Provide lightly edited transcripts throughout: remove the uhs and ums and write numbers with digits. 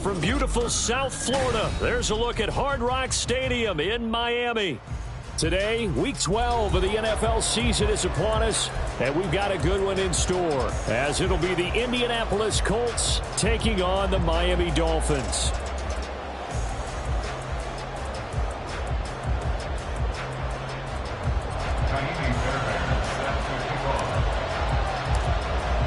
From beautiful South Florida, there's a look at Hard Rock Stadium in Miami. Today, Week 12 of the NFL season is upon us, and we've got a good one in store, as it'll be the Indianapolis Colts taking on the Miami Dolphins.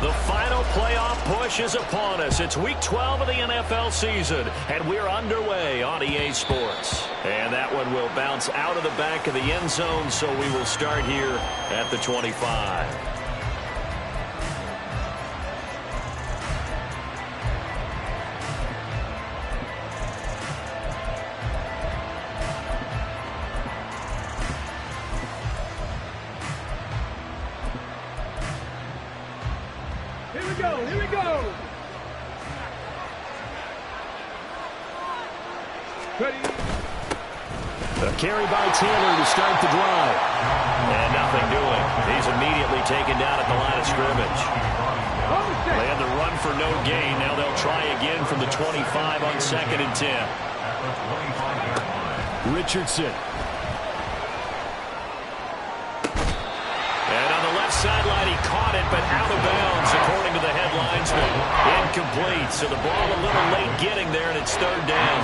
The final playoff push is upon us. It's Week 12 of the NFL season, and we're underway on EA Sports. And that one will bounce out of the back of the end zone, so we will start here at the 25. Here we go. Ready. A carry by Taylor to start the drive. And nothing doing. He's immediately taken down at the line of scrimmage. They had the run for no gain. Now they'll try again from the 25 on 2nd and 10. Richardson. Sideline, he caught it, but out of bounds, according to the headlinesman. Incomplete, so the ball a little late getting there, and it's 3rd down.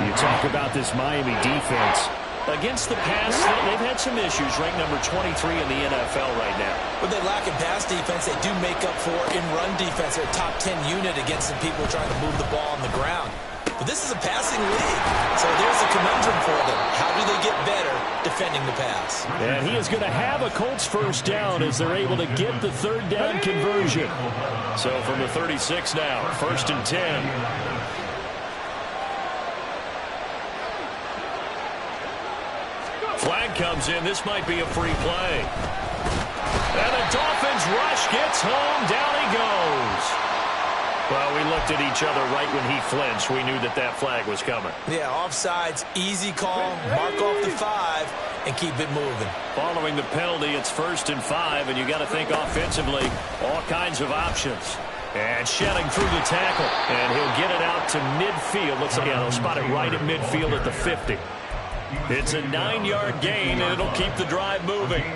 You talk about this Miami defense. Against the pass, they've had some issues, ranked number 23 in the NFL right now. When they lack in pass defense, they do make up for in run defense. They're a top 10 unit against some people trying to move the ball on the ground. But this is a passing league, so there's a conundrum for them. How do they get better defending the pass? And he is going to have a Colts first down as they're able to get the 3rd down conversion. So from the 36 now, 1st and 10. Flag comes in. This might be a free play. And the Dolphins rush gets home. Down he goes. Well, we looked at each other right when he flinched. We knew that that flag was coming. Yeah, offsides, easy call, mark off the 5, and keep it moving. Following the penalty, it's 1st and 5, and you got to think offensively, all kinds of options. And shedding through the tackle, and he'll get it out to midfield. Looks like they'll spot it right at midfield at the 50. It's a 9-yard gain, and it'll keep the drive moving.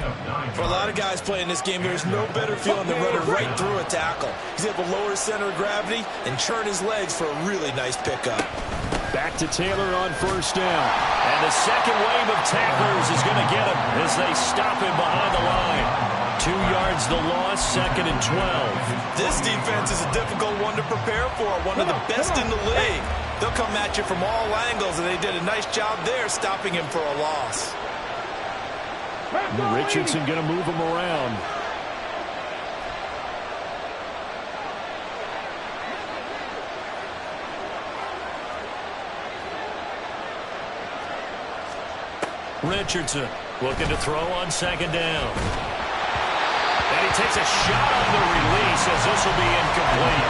For a lot of guys playing this game, there's no better feeling than running right through a tackle. He's able to lower his center of gravity and churn his legs for a really nice pickup. Back to Taylor on 1st down. And the second wave of tacklers is going to get him as they stop him behind the line. 2 yards the loss, 2nd and 12. This defense is a difficult one to prepare for, one of the best in the league. They'll come at you from all angles, and they did a nice job there stopping him for a loss. Richardson going to move him around. Richardson looking to throw on 2nd down. And he takes a shot on the release as this will be incomplete.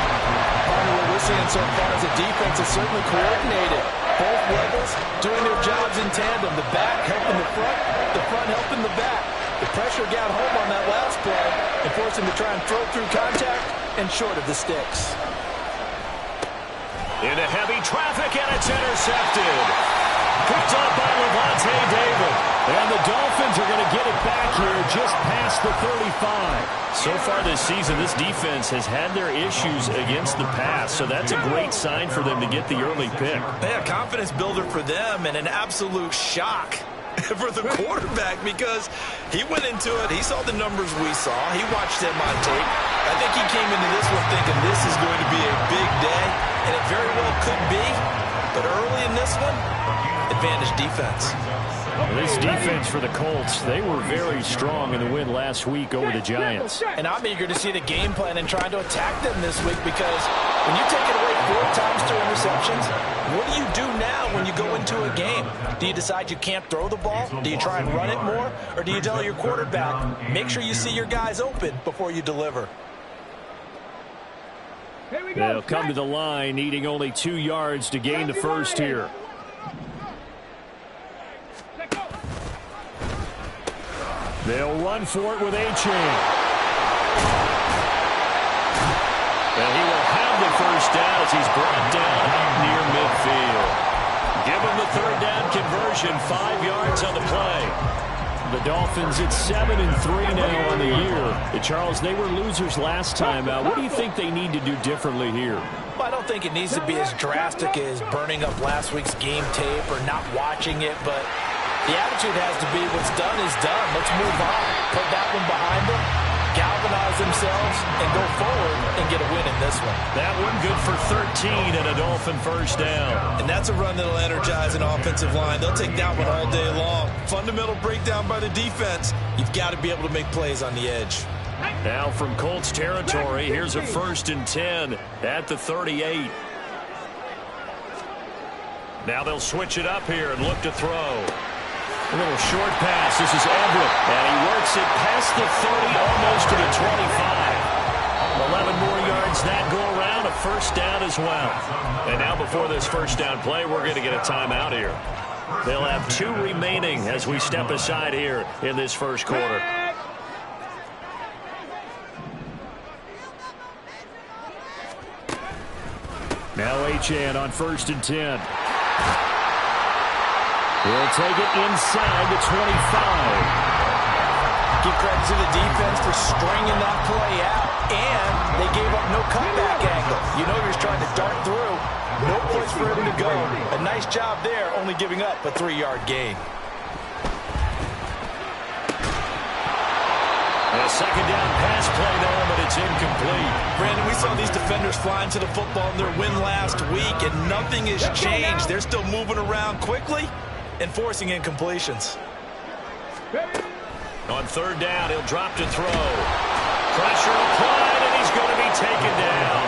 Part of what we're seeing so far is the defense is certainly coordinated. Both levels doing their jobs in tandem. The back helping the front helping the back. The pressure got home on that last play and forced him to try and throw through contact and short of the sticks. Into heavy traffic, and it's intercepted. Picked up by Levante David. And the Dolphins are going to get it back here just past the 35. So far this season, this defense has had their issues against the pass, so that's a great sign for them to get the early pick. Yeah, confidence builder for them and an absolute shock for the quarterback because he went into it. He saw the numbers we saw. He watched them on tape. I think he came into this one thinking this is going to be a big day, and it very well could be. But early in this one, advantage defense. This defense for the Colts, they were very strong in the win last week over the Giants. And I'm eager to see the game plan and trying to attack them this week because when you take it away 4 times to interceptions, what do you do now when you go into a game? Do you decide you can't throw the ball? Do you try and run it more? Or do you tell your quarterback, make sure you see your guys open before you deliver? They'll come to the line, needing only 2 yards to gain the first here. They'll run for it with A-Chain. And he will have the first down as he's brought down conversion, 5 yards on the play. The Dolphins at 7-3 now on the year. Charles, they were losers last time out. What do you think they need to do differently here? Well, I don't think it needs to be as drastic as burning up last week's game tape or not watching it, but the attitude has to be what's done is done. Let's move on. Put that one behind them, galvanize themselves, and go forward and get a win in this one. That one good for 13 and a Dolphin first down. And that's a run that'll energize an offensive line. They'll take that one all day long. Fundamental breakdown by the defense. You've got to be able to make plays on the edge. Now from Colts territory, here's a 1st and 10 at the 38. Now they'll switch it up here and look to throw. A little short pass. This is Everett. And he works it past the 30, almost to the 25. 11 more yards that go around. A first down as well. And now before this first down play, we're going to get a timeout here. They'll have 2 remaining as we step aside here in this first quarter. Now Achane on 1st and 10. He'll take it inside the 25. Give credit to the defense for stringing that play out, and they gave up no cutback angle. You know you're trying to dart through. No place for him to go. A nice job there, only giving up a 3-yard gain. A second down pass play there, but it's incomplete. Brandon, we saw these defenders flying to the football in their win last week, and nothing has changed. They're still moving around quickly and forcing incompletions. On 3rd down, he'll drop to throw. Pressure applied, and he's going to be taken down.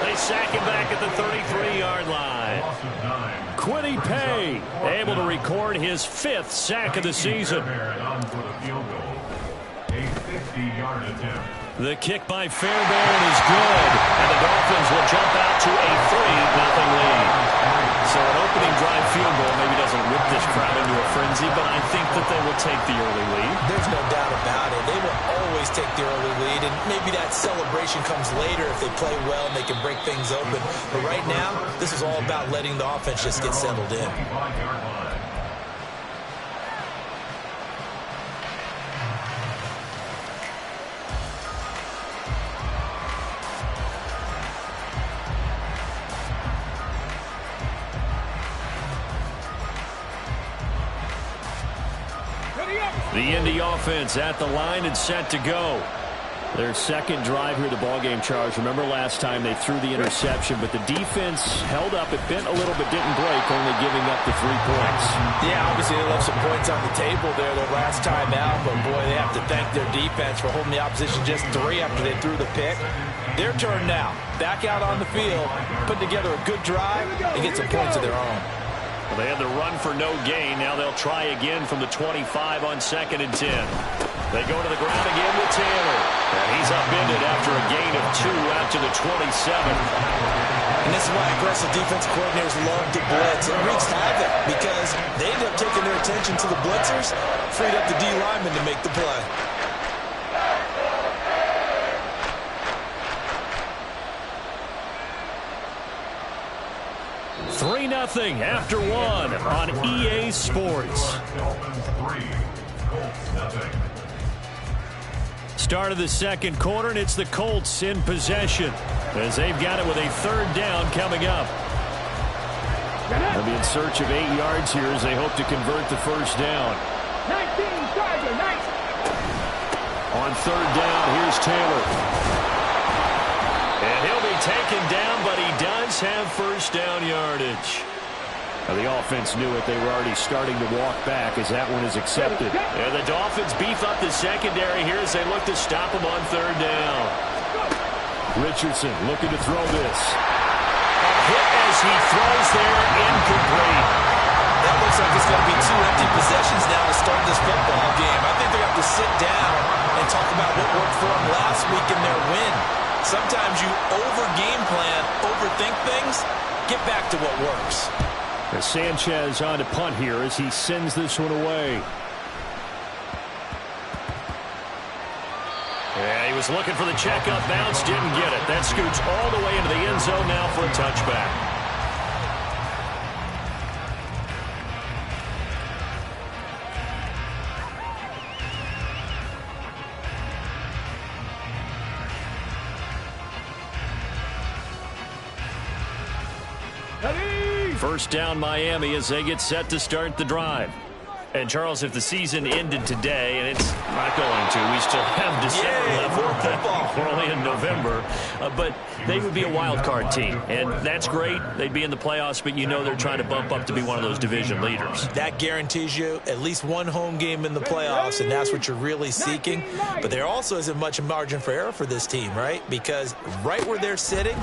They sack him back at the 33-yard line. Quiddy Pay able to record his 5th sack of the season. The kick by Fairbairn is good, and the Dolphins will jump out to a 3-0 lead. So an opening drive field goal maybe doesn't whip this crowd into a frenzy, but I think that they will take the early lead. There's no doubt about it. They will always take the early lead, and maybe that celebration comes later if they play well and they can break things open. But right now, this is all about letting the offense just get settled in. The Indy offense at the line and set to go. Their second drive here, the ballgame, Charles. Remember last time they threw the interception, but the defense held up. It bent a little but didn't break, only giving up the 3 points. Yeah, obviously they left some points on the table there their last time out, but boy, they have to thank their defense for holding the opposition just 3 after they threw the pick. Their turn now. Back out on the field, put together a good drive, and get some points of their own. Well, they had the run for no gain. Now they'll try again from the 25 on 2nd and 10. They go to the ground again with Taylor. And he's upended after a gain of 2 out to the 27. And this is why aggressive defense coordinators love to blitz. It wreaks havoc because they end up taking their attention to the blitzers, freed up the D lineman to make the play. 3-0 after 1 on EA Sports. Start of the second quarter, and it's the Colts in possession as they've got it with a 3rd down coming up. They'll be in search of 8 yards here as they hope to convert the first down. 19, Tiger, nice. On 3rd down, here's Taylor. And he'll be taken down, but he does have first down yardage. Now the offense knew it. They were already starting to walk back as that one is accepted. And the Dolphins beef up the secondary here as they look to stop him on 3rd down. Richardson looking to throw this. A hit as he throws there, incomplete. That looks like it's going to be 2 empty possessions now to start this football game. I think they have to sit down and talk about what worked for them last week in their win. Sometimes you over-game plan, overthink things, get back to what works. Sanchez on to punt here as he sends this one away. Yeah, he was looking for the checkup bounce, didn't get it. That scoots all the way into the end zone now for a touchback. First down Miami as they get set to start the drive. And, Charles, if the season ended today, and it's not going to, we still have December left. More football. We're only in November. But they would be a wild card team, and that's great. They'd be in the playoffs, but you know they're trying to bump up to be one of those division leaders. That guarantees you at least one home game in the playoffs, and that's what you're really seeking. But there also isn't much margin for error for this team, right? Because right where they're sitting,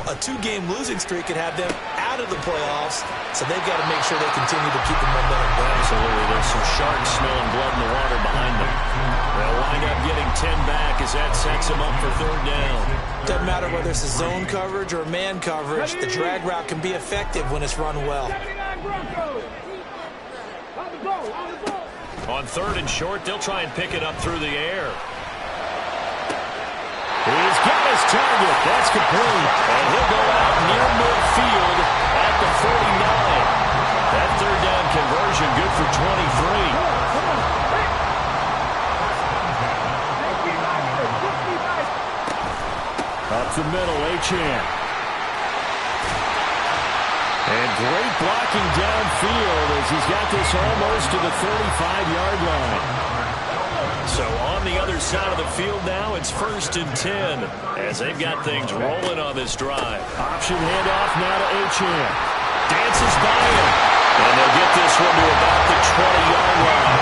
a two-game losing streak could have them out of the playoffs, so they've got to make sure they continue to keep the momentum going. Absolutely. There's some sharks smelling blood in the water behind them. They'll wind up getting 10 back as that sets them up for third down. Doesn't matter whether it's a zone coverage or man coverage, the drag route can be effective when it's run well. On third and short, they'll try and pick it up through the air. He's got his target. That's complete. And he'll go out near midfield at the 49. That third down conversion good for 23. Up the middle, Achan. And great blocking downfield as he's got this almost to the 35-yard line. So on the other side of the field now, it's 1st and 10 as they've got things rolling on this drive. Option handoff now to Achan. Dances by him. And they'll get this one to about the 20-yard line.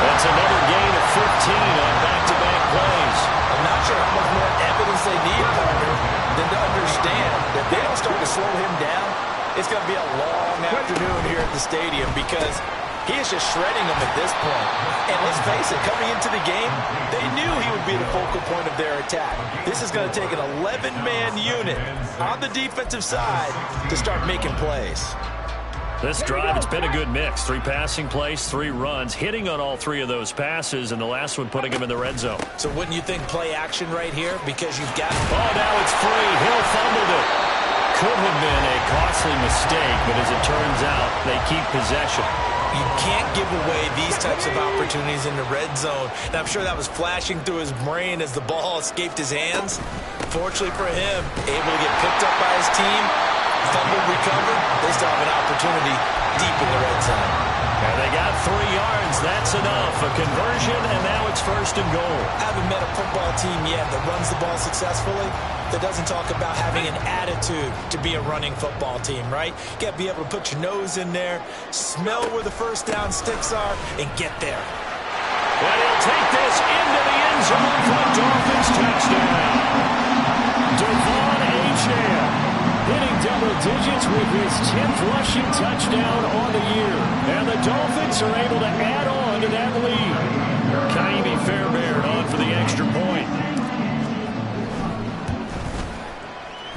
That's another gain of 15 on back-to-back plays. I'm not sure how much more evidence they need, partner, than to understand that if they don't start to slow him down, it's going to be a long afternoon here at the stadium because he is just shredding them at this point. And let's face it, coming into the game, they knew he would be the focal point of their attack. This is going to take an 11-man unit on the defensive side to start making plays. This drive, it's been a good mix. 3 passing plays, 3 runs, hitting on all 3 of those passes, and the last one putting him in the red zone. So wouldn't you think play action right here because you've got... Oh, now it's free. Hill fumbled it. Could have been a costly mistake, but as it turns out, they keep possession. You can't give away these types of opportunities in the red zone. Now, I'm sure that was flashing through his brain as the ball escaped his hands. Fortunately for him, able to get picked up by his team, fumbled, recovered. They still have an opportunity deep in the red zone. And they got 3 yards. That's enough. A conversion, and now it's 1st and goal. I haven't met a football team yet that runs the ball successfully that doesn't talk about having an attitude to be a running football team, right? You got to be able to put your nose in there, smell where the first down sticks are, and get there. And he'll take this into the end zone for a Dolphins touchdown. Devon Achan hitting double digits with his 10th rushing touchdown on the year. And the Dolphins are able to add on to that lead. Kaimi Fairbairn on for the extra point.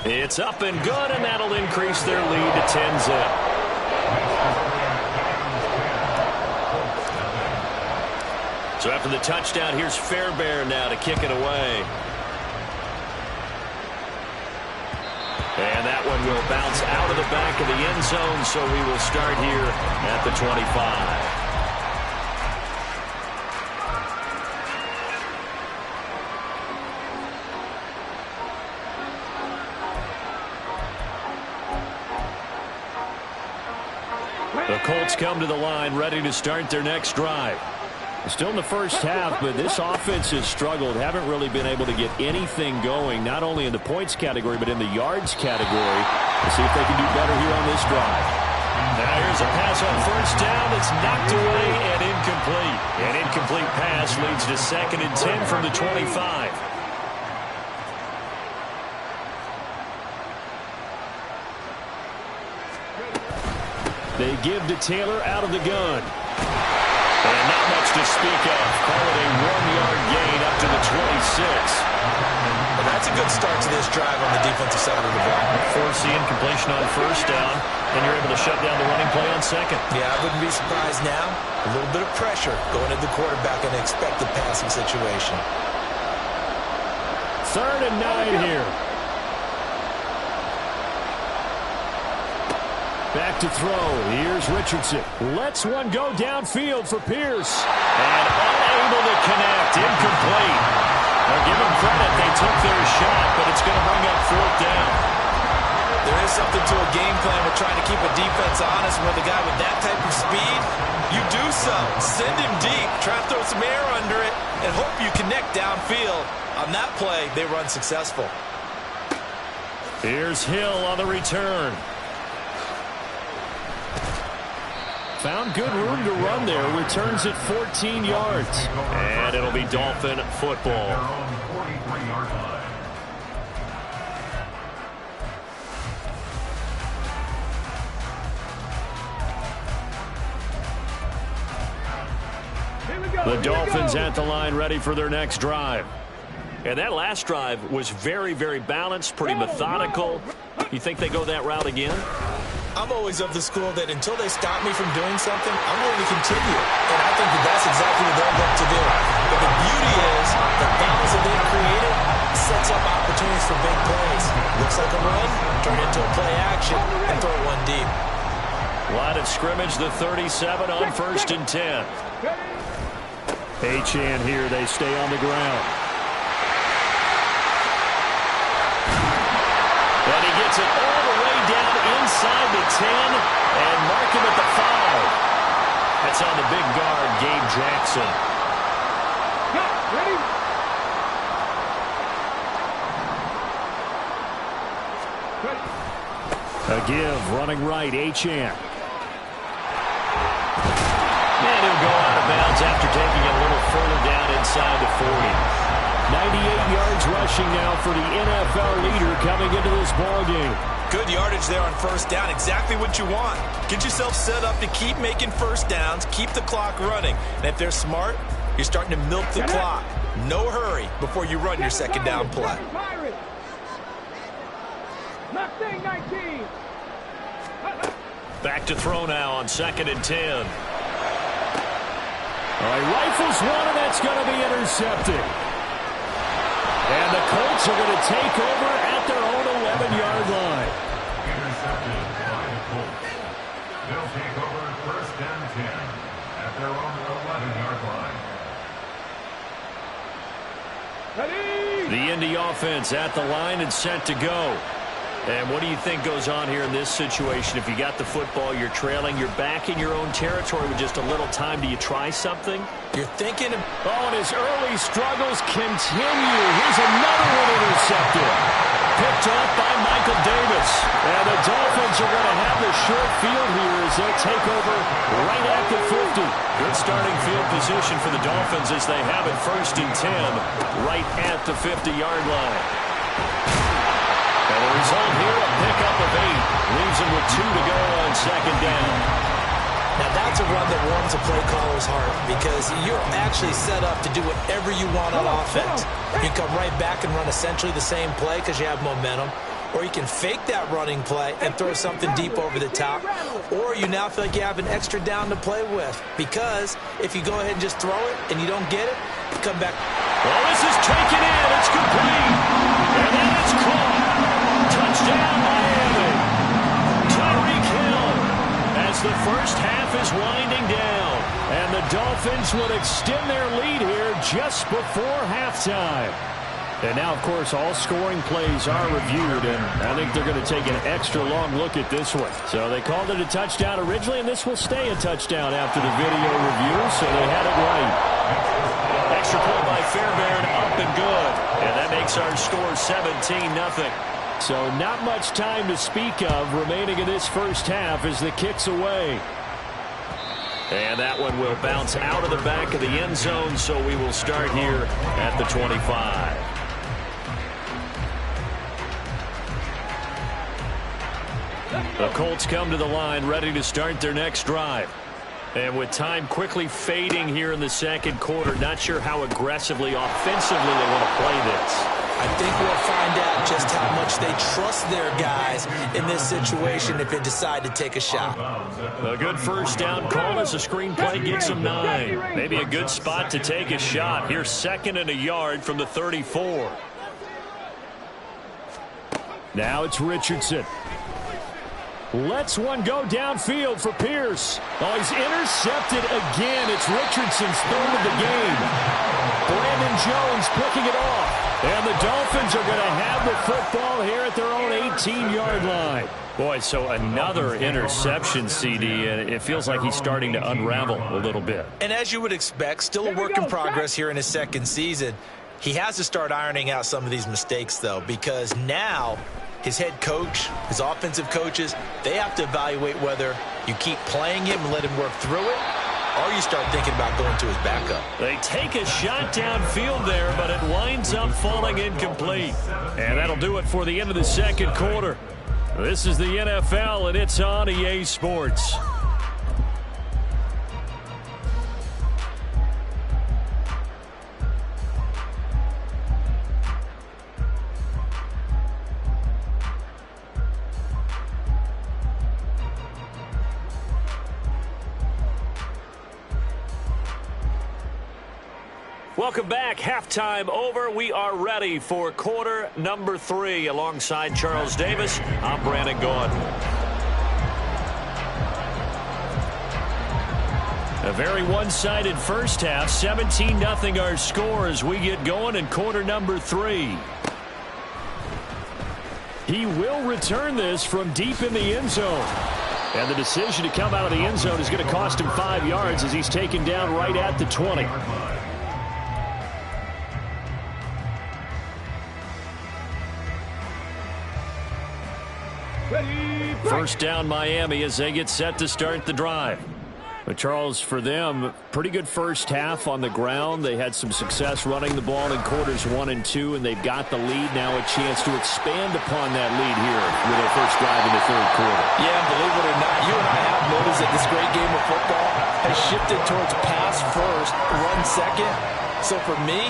It's up and good, and that'll increase their lead to 10-zip. So after the touchdown, here's Fairbairn now to kick it away. And that one will bounce out of the back of the end zone, so we will start here at the 25. The Colts come to the line ready to start their next drive. Still in the first half, but this offense has struggled. Haven't really been able to get anything going, not only in the points category, but in the yards category. We'll see if they can do better here on this drive. Now here's a pass on first down. It's knocked away and incomplete. An incomplete pass leads to 2nd and 10 from the 25. They give to Taylor out of the gun. And not much to speak of. Call it a 1-yard gain up to the 26. Well, that's a good start to this drive on the defensive side of the ball. Force the incompletion on first down, and you're able to shut down the running play on 2nd. Yeah, I wouldn't be surprised now. A little bit of pressure going into the quarterback in an expected passing situation. 3rd and 9 here. Back to throw. Here's Richardson. Lets one go downfield for Pierce. And unable to connect. Incomplete. Now give them credit. They took their shot, but it's going to bring up 4th down. There is something to a game plan with trying to keep a defense honest with a guy with that type of speed. You do so. Send him deep. Try to throw some air under it and hope you connect downfield. On that play, they were unsuccessful. Here's Hill on the return. Found good room to run there. Returns it 14 yards. And it'll be Dolphin football. The Dolphins at the line ready for their next drive. And that last drive was very, very balanced, pretty methodical. You think they go that route again? I'm always of the school that until they stop me from doing something, I'm going to continue. And I think that that's exactly what they'll look to do. But the beauty is the balance that they've created sets up opportunities for big plays. Looks like a run, turn into a play action, and throw one deep. Line of scrimmage, the 37 on 1st and 10. Achane here, they stay on the ground. And he gets it all the way down inside the 10 and mark him at the 5. That's on the big guard, Gabe Jackson. Ready? A give, running right, Achane. And he'll go out of bounds after taking it a little further down inside the 40. 98 yards rushing now for the NFL leader coming into this ballgame. Good yardage there on 1st down. Exactly what you want. Get yourself set up to keep making 1st downs, keep the clock running. And if they're smart, you're starting to milk the clock. No hurry before you run your 2nd down play. Mustang 19. Back to throw now on 2nd and 10. He rifles one, and that's going to be intercepted. And the Colts are going to take over at their own 11-yard line. Intercepted by the Colts. They'll take over 1st and 10 at their own 11-yard line. Ready? The Indy offense at the line and set to go. And what do you think goes on here in this situation? If you got the football, you're trailing, you're back in your own territory with just a little time. Do you try something? You're thinking of... Oh, and his early struggles continue. Here's another one intercepted. Picked off by Michael Davis. And the Dolphins are going to have the short field here as they'll take over right at the 50. Good starting field position for the Dolphins as they have it 1st and 10 right at the 50-yard line. And the result here, a pickup of 8. Leaves him with 2 to go on 2nd down. Now that's a run that warms a play caller's heart because you're actually set up to do whatever you want on offense. You come right back and run essentially the same play because you have momentum. Or you can fake that running play and throw something deep over the top. Or you now feel like you have an extra down to play with. Because if you go ahead and just throw it and you don't get it, you come back. Well, this is taken in. It's complete. And then it's caught. Touchdown, Miami. Tyreek Hill as the first half is winding down. And the Dolphins will extend their lead here just before halftime. And now, of course, all scoring plays are reviewed, and I think they're going to take an extra long look at this one. So they called it a touchdown originally, and this will stay a touchdown after the video review, so they had it right. Extra point by Fairbairn, up and good. And that makes our score 17-0. So not much time to speak of remaining in this first half as the kick's away. And that one will bounce out of the back of the end zone, so we will start here at the 25. The Colts come to the line ready to start their next drive. And with time quickly fading here in the 2nd quarter, not sure how aggressively, offensively they want to play this. I think we'll find out just how much they trust their guys in this situation if they decide to take a shot. A good first down call as a screen play gets them 9. Maybe a good spot to take a shot. Here's 2nd and a yard from the 34. Now it's Richardson. Lets one go downfield for Pierce. Oh, he's intercepted again. It's Richardson's 3rd of the game. Brandon Jones picking it off. And the Dolphins are going to have the football here at their own 18-yard line. Boy, so another interception, CD, and it feels like he's starting to unravel a little bit. And as you would expect, still a work in progress here in his second season. He has to start ironing out some of these mistakes, though, because now his head coach, his offensive coaches, they have to evaluate whether you keep playing him and let him work through it, or you start thinking about going to his backup. They take a shot downfield there, but it winds up falling incomplete. And that'll do it for the end of the second quarter. This is the NFL, and it's on EA Sports. Welcome back. Halftime over. We are ready for quarter number 3. Alongside Charles Davis, I'm Brandon Gaudin. A very one-sided first half. 17-0 our score as we get going in quarter number 3. He will return this from deep in the end zone. And the decision to come out of the end zone is going to cost him 5 yards as he's taken down right at the 20. First down Miami as they get set to start the drive. But Charles, for them, pretty good first half on the ground. They had some success running the ball in quarters 1 and 2, and they've got the lead. Now a chance to expand upon that lead here with their first drive in the third quarter. Yeah, believe it or not, you and I have noticed that this great game of football has shifted towards pass first, run second. So for me,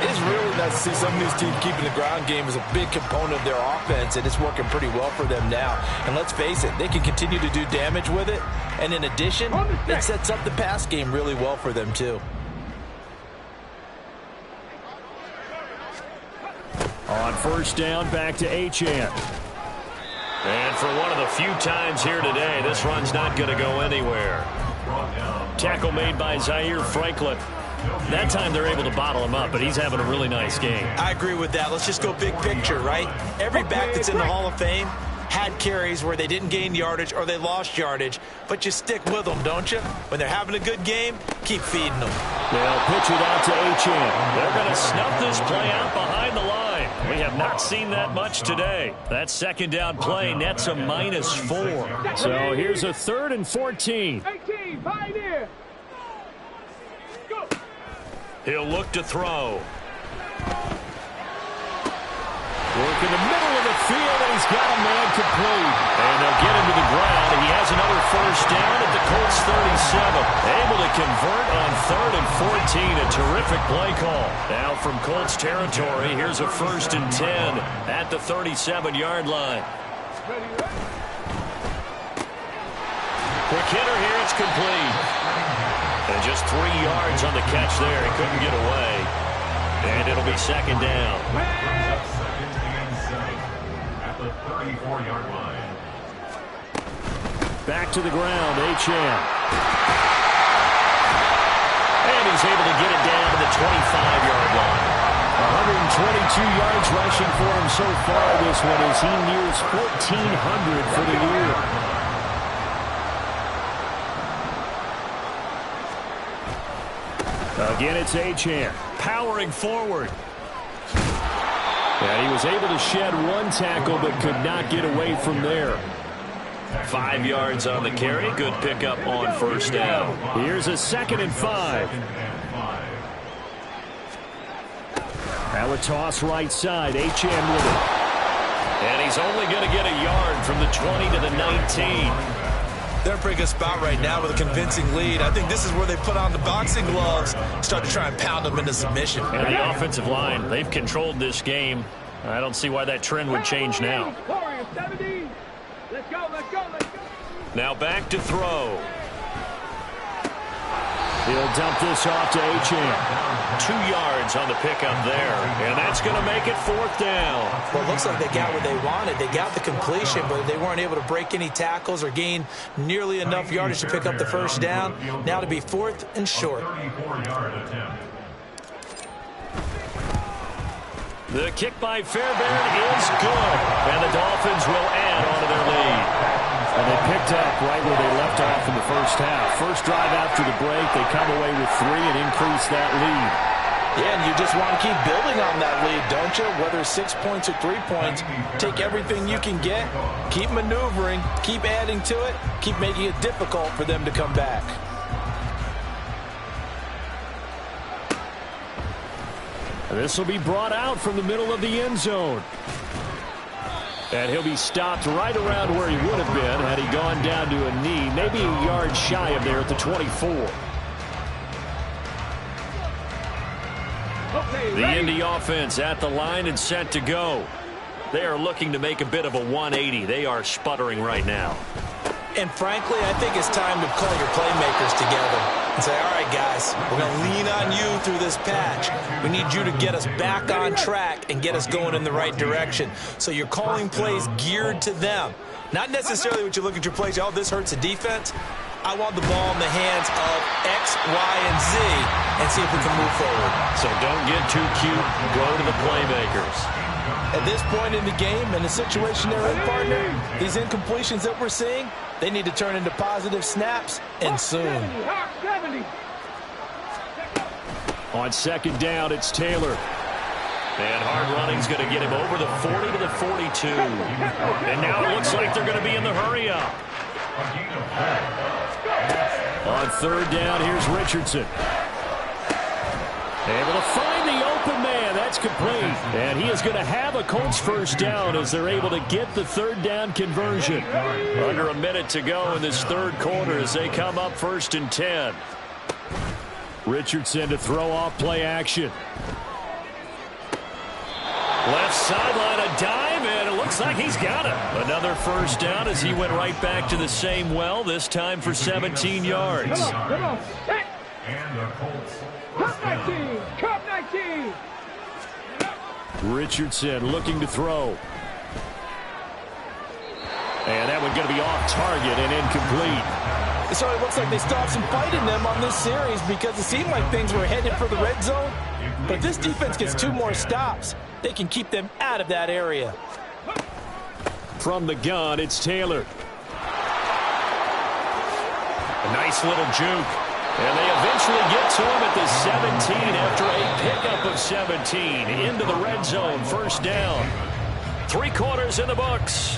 it's really nice to see some of these teams keeping the ground game as a big component of their offense, and it's working pretty well for them now. And let's face it, they can continue to do damage with it. And in addition, it sets up the pass game really well for them too. On first down, back to Achane. And for one of the few times here today, this run's not going to go anywhere. Tackle made by Zaire Franklin. That time they're able to bottle him up, but he's having a really nice game. I agree with that. Let's just go big picture, right? Every back that's in the Hall of Fame had carries where they didn't gain yardage or they lost yardage, but you stick with them, don't you? When they're having a good game, keep feeding them. They'll pitch it out to Achane. They're going to snuff this play out behind the line. We have not seen that much today. That second down play nets a -4. So here's a 3rd and 14. 18, Pioneer. Go. He'll look to throw. Work in the middle of the field, and he's got a man complete. And they'll get him to the ground, and he has another first down at the Colts 37. Able to convert on 3rd and 14. A terrific play call. Now from Colts territory, here's a 1st and 10 at the 37-yard line. Quick hitter here, it's complete. And just 3 yards on the catch there. He couldn't get away. And it'll be second down. At the 34-yard line. Back to the ground, Achane. And he's able to get it down to the 25-yard line. 122 yards rushing for him so far this one as he nears 1,400 for the year. Again, it's Achane powering forward. And he was able to shed one tackle but could not get away from there. 5 yards on the carry. Good pickup on first down. Here's a 2nd and 5. Now a toss right side. Achane with it. And he's only going to get a yard from the 20 to the 19. They're in a pretty good spot right now with a convincing lead. I think this is where they put on the boxing gloves, start to try and pound them into submission. And the offensive line, they've controlled this game. I don't see why that trend would change now. Let's go, let's go, let's go. Now back to throw. He'll dump this off to Achane. 2 yards on the pickup there. And that's going to make it 4th down. Well, it looks like they got what they wanted. They got the completion, but they weren't able to break any tackles or gain nearly enough yardage to pick up the first down. Now to be 4th and short. 34-yard attempt. The kick by Fairbairn is good, and the Dolphins will add on to their lead. And they picked up right where they left off in the first half. First drive after the break, they come away with 3 and increase that lead. Yeah, and you just want to keep building on that lead, don't you? Whether it's 6 points or 3 points, take everything you can get, keep maneuvering, keep adding to it, keep making it difficult for them to come back. This will be brought out from the middle of the end zone. And he'll be stopped right around where he would have been had he gone down to a knee, maybe a yard shy of there at the 24. The Indy offense at the line and set to go. They are looking to make a bit of a 180. They are sputtering right now. And frankly, I think it's time to call your playmakers together and say, all right, guys, we're going to lean on you through this patch. We need you to get us back on track and get us going in the right direction. So you're calling plays geared to them. Not necessarily what you look at your plays, oh, this hurts the defense. I want the ball in the hands of X, Y, and Z and see if we can move forward. So don't get too cute. Go to the playmakers. At this point in the game, in the situation they're in, partner, these incompletions that we're seeing, they need to turn into positive snaps, and soon. On second down, it's Taylor. And hard running's going to get him over the 40 to the 42. And now it looks like they're going to be in the hurry up. On third down, here's Richardson. Able to find the open man. That's complete. And he is going to have a Colts first down as they're able to get the third down conversion. Under a minute to go in this third quarter as they come up 1st and 10. Richardson to throw off play action. Left sideline, a dive, and it looks like he's got it. Another first down as he went right back to the same well, this time for 17 yards. Come on. And the Colts. Cup 19. Cup 19. Richardson looking to throw. And that one going to be off target and incomplete. So it looks like they still have some fight in them on this series because it seemed like things were headed for the red zone. But this defense gets 2 more stops. They can keep them out of that area. From the gun, it's Taylor. A nice little juke. And they eventually get to him at the 17 after a pickup of 17. Into the red zone, first down. 3 quarters in the books.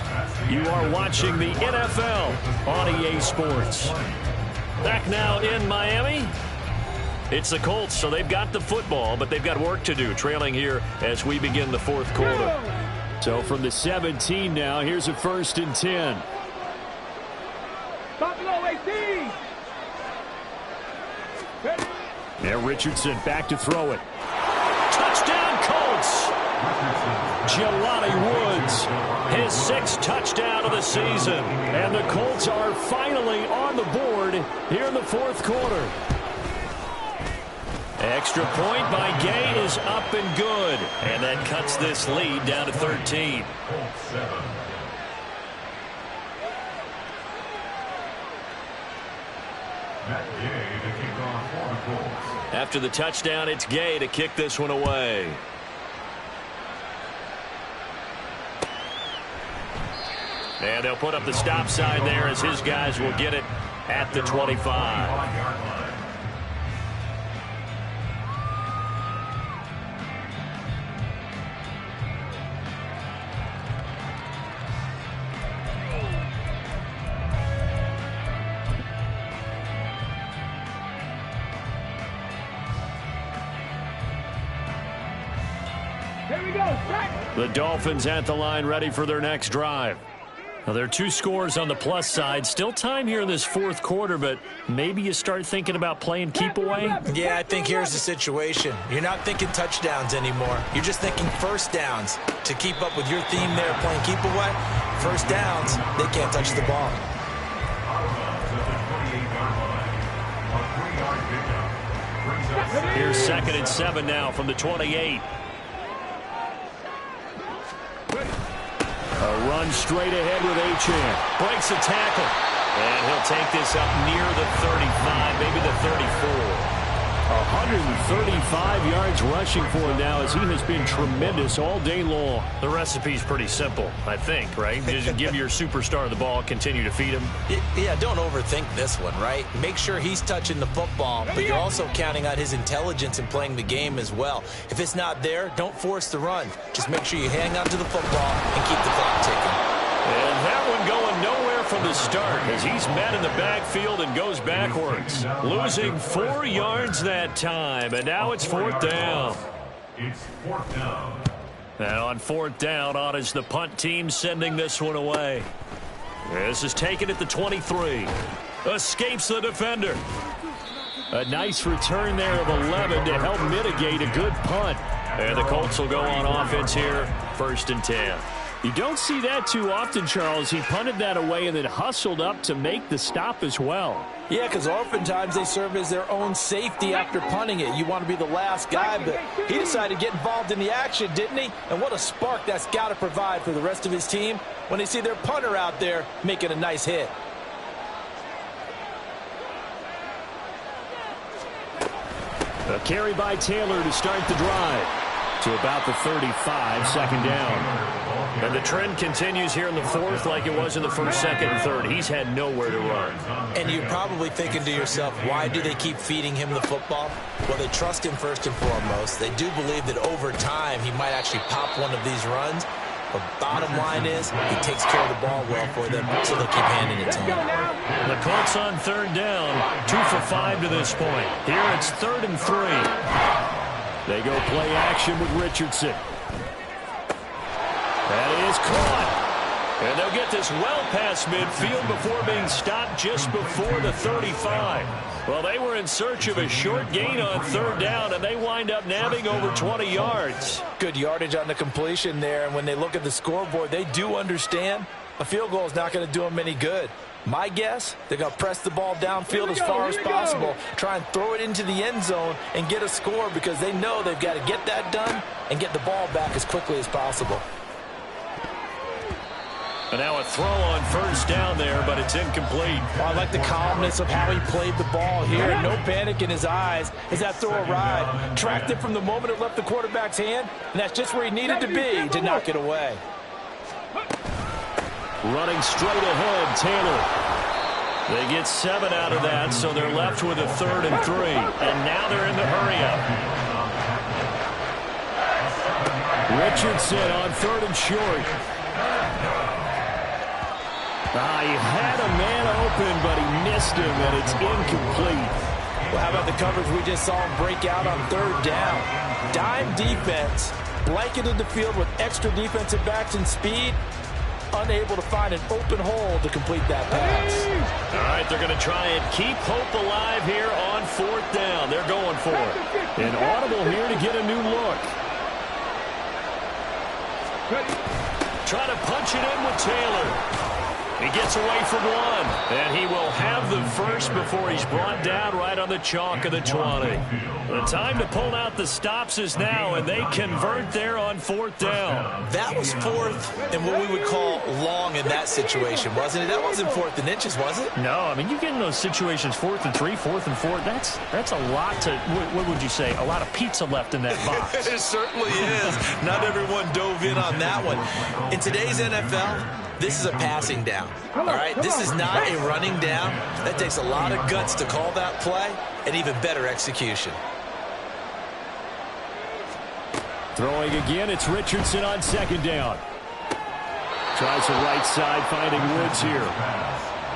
You are watching the NFL on EA Sports. Back now in Miami. It's the Colts, so they've got the football, but they've got work to do, trailing here as we begin the fourth quarter. So from the 17 now, here's a 1st and 10. Buffalo 18. Now Richardson back to throw it. Touchdown Colts! Jelani Woods, his 6th touchdown of the season. And the Colts are finally on the board here in the fourth quarter. Extra point by Gay is up and good. And that cuts this lead down to 13. After the touchdown, it's Gay to kick this one away. And they'll put up the stop sign there as his guys will get it at the 25. The Dolphins at the line ready for their next drive. Now, there are 2 scores on the plus side. Still time here in this fourth quarter, but maybe you start thinking about playing keep away? Yeah, I think here's the situation. You're not thinking touchdowns anymore. You're just thinking first downs. To keep up with your theme there, playing keep away, first downs, they can't touch the ball. Here's 2nd and 7 now from the 28. A run straight ahead with Achane. Breaks a tackle. And he'll take this up near the 35, maybe the 34. 135 yards rushing for him now as he has been tremendous all day long. The recipe's pretty simple, I think, right? Just give your superstar the ball, continue to feed him. Yeah, don't overthink this one, right? Make sure he's touching the football, but you're also counting on his intelligence in playing the game as well. If it's not there, don't force the run. Just make sure you hang on to the football and keep the clock ticking. And that one going nowhere from the start as he's met in the backfield and goes backwards. Losing 4 yards that time, and now it's 4th down. It's 4th down. And on 4th down, on is the punt team sending this one away. This is taken at the 23. Escapes the defender. A nice return there of 11 to help mitigate a good punt. And the Colts will go on offense here, 1st and 10. You don't see that too often, Charles. He punted that away and then hustled up to make the stop as well. Yeah, because oftentimes they serve as their own safety after punting it. You want to be the last guy, but he decided to get involved in the action, didn't he? And what a spark that's got to provide for the rest of his team when they see their punter out there making a nice hit. A carry by Taylor to start the drive. To about the 35, 2nd down. And the trend continues here in the 4th like it was in the 1st, 2nd, and 3rd. He's had nowhere to run. And you're probably thinking to yourself, why do they keep feeding him the football? Well, they trust him first and foremost. They do believe that over time he might actually pop one of these runs. But bottom line is he takes care of the ball well for them, so they'll keep handing it to him. The Colts on 3rd down, 2 for 5 to this point. Here it's 3rd and 3. They go play action with Richardson. That is caught. And they'll get this well past midfield before being stopped just before the 35. Well, they were in search of a short gain on 3rd down, and they wind up nabbing over 20 yards. Good yardage on the completion there, and when they look at the scoreboard, they do understand a field goal is not going to do them any good. My guess, they're going to press the ball downfield as far as possible, try and throw it into the end zone and get a score because they know they've got to get that done and get the ball back as quickly as possible. And now a throw on 1st down there, but it's incomplete. I like the calmness of how he played the ball here. No panic in his eyes as that throw arrived. Tracked it from the moment it left the quarterback's hand, and that's just where he needed to be to knock it away. Running straight ahead, Taylor. They get 7 out of that, so they're left with a 3rd and 3. And now they're in the hurry-up. Richardson on 3rd and short. He had a man open, but he missed him, and it's incomplete. Well, how about the coverage we just saw him break out on 3rd down? Dime defense, blanketed the field with extra defensive backs and speed, unable to find an open hole to complete that pass. All right, they're going to try and keep hope alive here on 4th down. They're going for it. An audible here to get a new look. Try to punch it in with Taylor. He gets away from one, and he will have the first before he's brought down right on the chalk of the 20. The time to pull out the stops is now, and they convert there on 4th down. That was 4th and what we would call long in that situation, wasn't it? That wasn't 4th and inches, was it? No, I mean, you get in those situations 4th and 3, 4th and 4. That's a lot to, what would you say, a lot of pizza left in that box. It certainly is. Not everyone dove in on that one. In today's NFL, this is a passing down, all right? This is not a running down. That takes a lot of guts to call that play and even better execution. Throwing again, it's Richardson on 2nd down. Tries the right side, finding Woods here.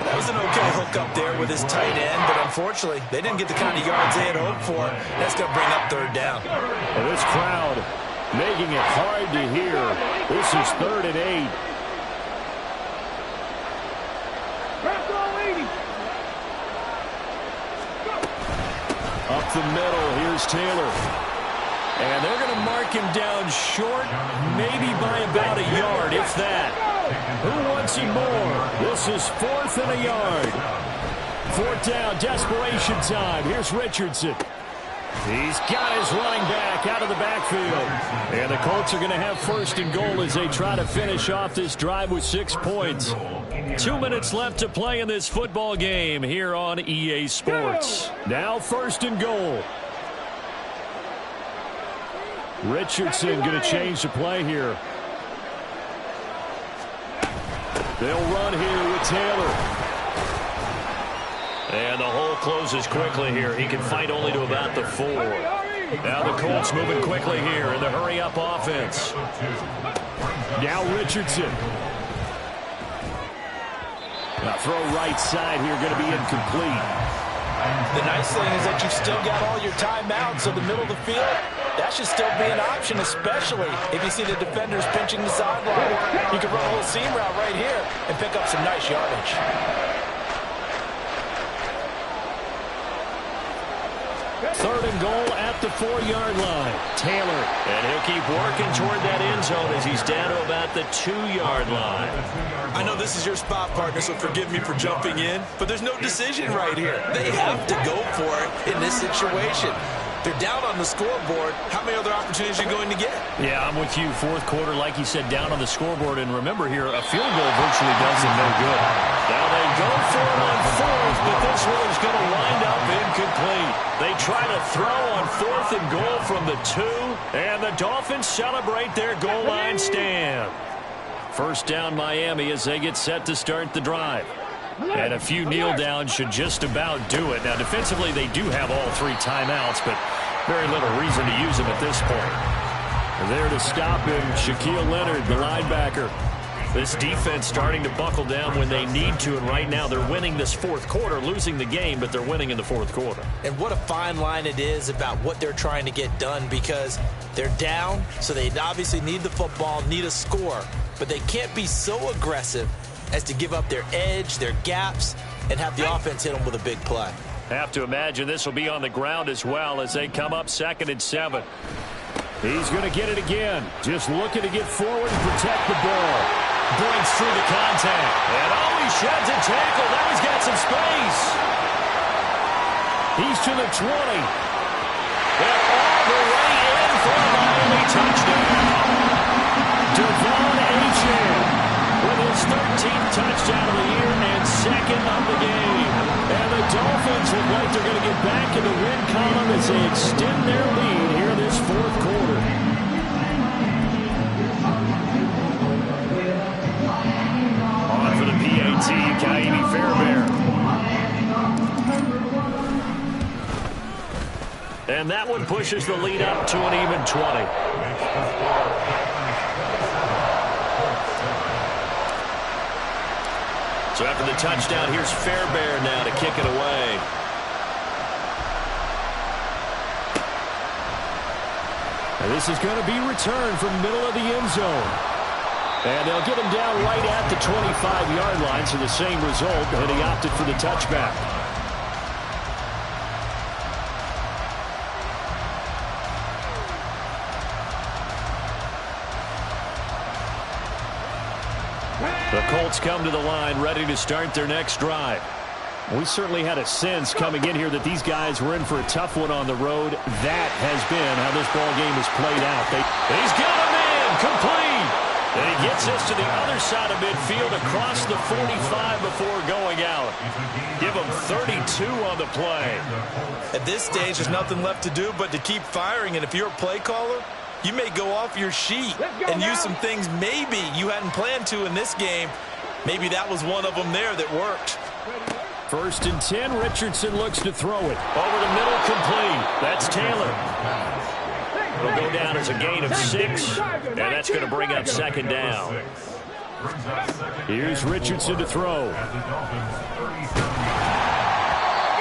That was an okay hook up there with his tight end, but unfortunately, they didn't get the kind of yards they had hoped for. That's going to bring up 3rd down. Well, this crowd making it hard to hear. This is 3rd and 8. Up the middle, here's Taylor. And they're going to mark him down short, maybe by about a yard, if that. Who wants him more? This is 4th and a yard. 4th down, desperation time. Here's Richardson. He's got his running back out of the backfield. And the Colts are going to have 1st and goal as they try to finish off this drive with 6 points. 2 minutes left to play in this football game here on EA Sports. Now 1st and goal. Richardson going to change the play here. They'll run here with Taylor. And the hole closes quickly here. He can fight only to about the 4. Now the Colts moving quickly here in the hurry-up offense. Now Richardson. Now throw right side here, going to be incomplete. The nice thing is that you've still got all your timeouts, so the middle of the field, that should still be an option, especially if you see the defenders pinching the sideline. You can run a little seam route right here and pick up some nice yardage. Third and goal at the 4-yard line. Taylor. And he'll keep working toward that end zone as he's down to about the 2-yard line. I know this is your spot, partner, so forgive me for jumping in, but there's no decision right here. They have to go for it in this situation. They're down on the scoreboard. How many other opportunities are you going to get? Yeah, I'm with you. Fourth quarter, like you said, down on the scoreboard. And remember here, a field goal virtually does them no good. Now they go for it on fourth, but this one is going to wind up incomplete. They try to throw on 4th and goal from the 2, and the Dolphins celebrate their goal line stand. First down Miami as they get set to start the drive. And a few kneel downs should just about do it. Now, defensively, they do have all 3 timeouts, but very little reason to use them at this point. There to stop him, Shaquille Leonard, the linebacker. This defense starting to buckle down when they need to, and right now they're winning this fourth quarter, losing the game, but they're winning in the fourth quarter. And what a fine line it is about what they're trying to get done, because they're down, so they obviously need the football, need a score, but they can't be so aggressive as to give up their edge, their gaps, and have the offense hit them with a big play. Have to imagine this will be on the ground as well as they come up 2nd and 7. He's going to get it again. Just looking to get forward and protect the ball. Breaks through the contact. And he sheds a tackle. Now he's got some space. He's to the 20. And all the way in for a Miami touchdown. Devon Achane with his 13th touchdown of the year and 2nd of the game. And the Dolphins look like they're going to get back in the win column as they extend their lead here this fourth quarter. On for the PAT, Kaimi Fairbairn. And that one pushes the lead up to an even 20. So after the touchdown, here's Fairbairn now to kick it away. And this is going to be returned from the middle of the end zone. And they'll get him down right at the 25-yard line, so the same result, and he opted for the touchback. The Colts come to the line ready to start their next drive. We certainly had a sense coming in here that these guys were in for a tough one on the road. That has been how this ball game has played out. He's got him in, complete. And he gets us to the other side of midfield across the 45 before going out. Give him 32 on the play. At this stage, there's nothing left to do but to keep firing. And if you're a play caller, you may go off your sheet and use some things maybe you hadn't planned to in this game. Maybe that was one of them there that worked. 1st and 10, Richardson looks to throw it. Over the middle, complete. That's Taylor. It'll go down as a gain of 6, and that's going to bring up 2nd down. Here's Richardson to throw.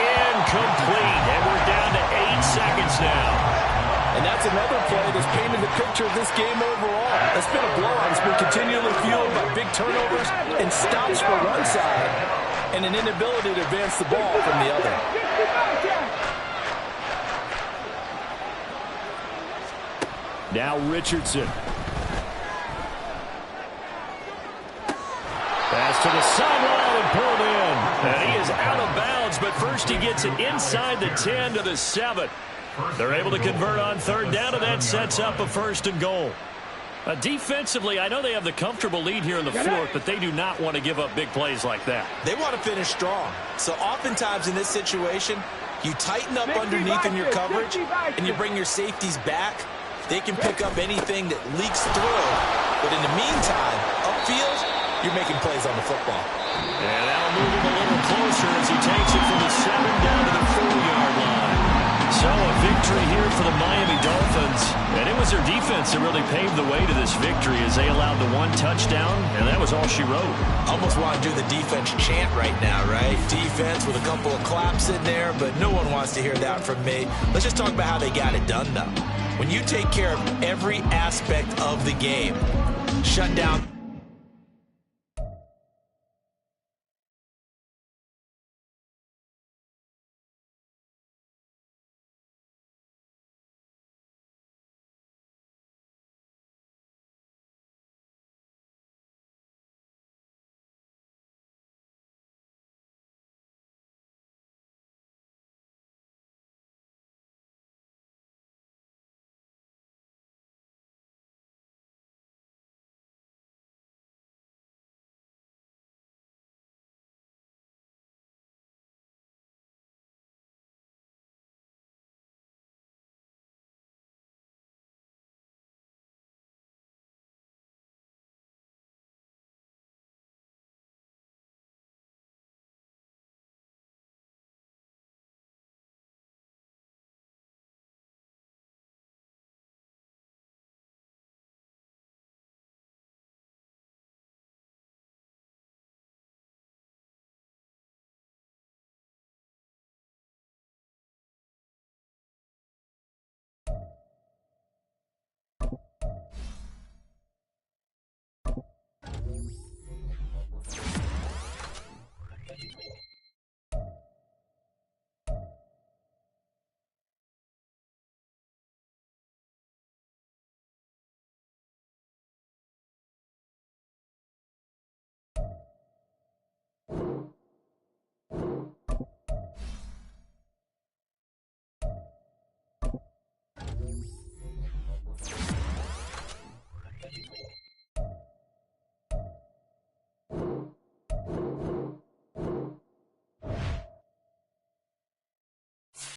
Incomplete, and we're down to 8 seconds now. And that's another play that's painted the picture of this game overall. It's been a blowout. It's been continually fueled by big turnovers and stops for one side and an inability to advance the ball from the other. Now Richardson. Pass to the sideline and pulled in. And he is out of bounds, but first he gets it inside the 10 to the 7. They're able to convert on 3rd down, and that sets up a 1st and goal. Defensively, I know they have the comfortable lead here in the 4th, but they do not want to give up big plays like that. They want to finish strong. So oftentimes in this situation, you tighten up underneath in your coverage, and you bring your safeties back. they can pick up anything that leaks through. But in the meantime, upfield, you're making plays on the football. And that'll move him a little closer as he takes it from the 7 down to the 4-yard line. So a victory here for the Miami Dolphins. And it was their defense that really paved the way to this victory as they allowed the 1 touchdown, and that was all she wrote. Almost want to do the defense chant right now, right? Defense with a couple of claps in there, but no one wants to hear that from me. Let's just talk about how they got it done, though. When you take care of every aspect of the game, shut down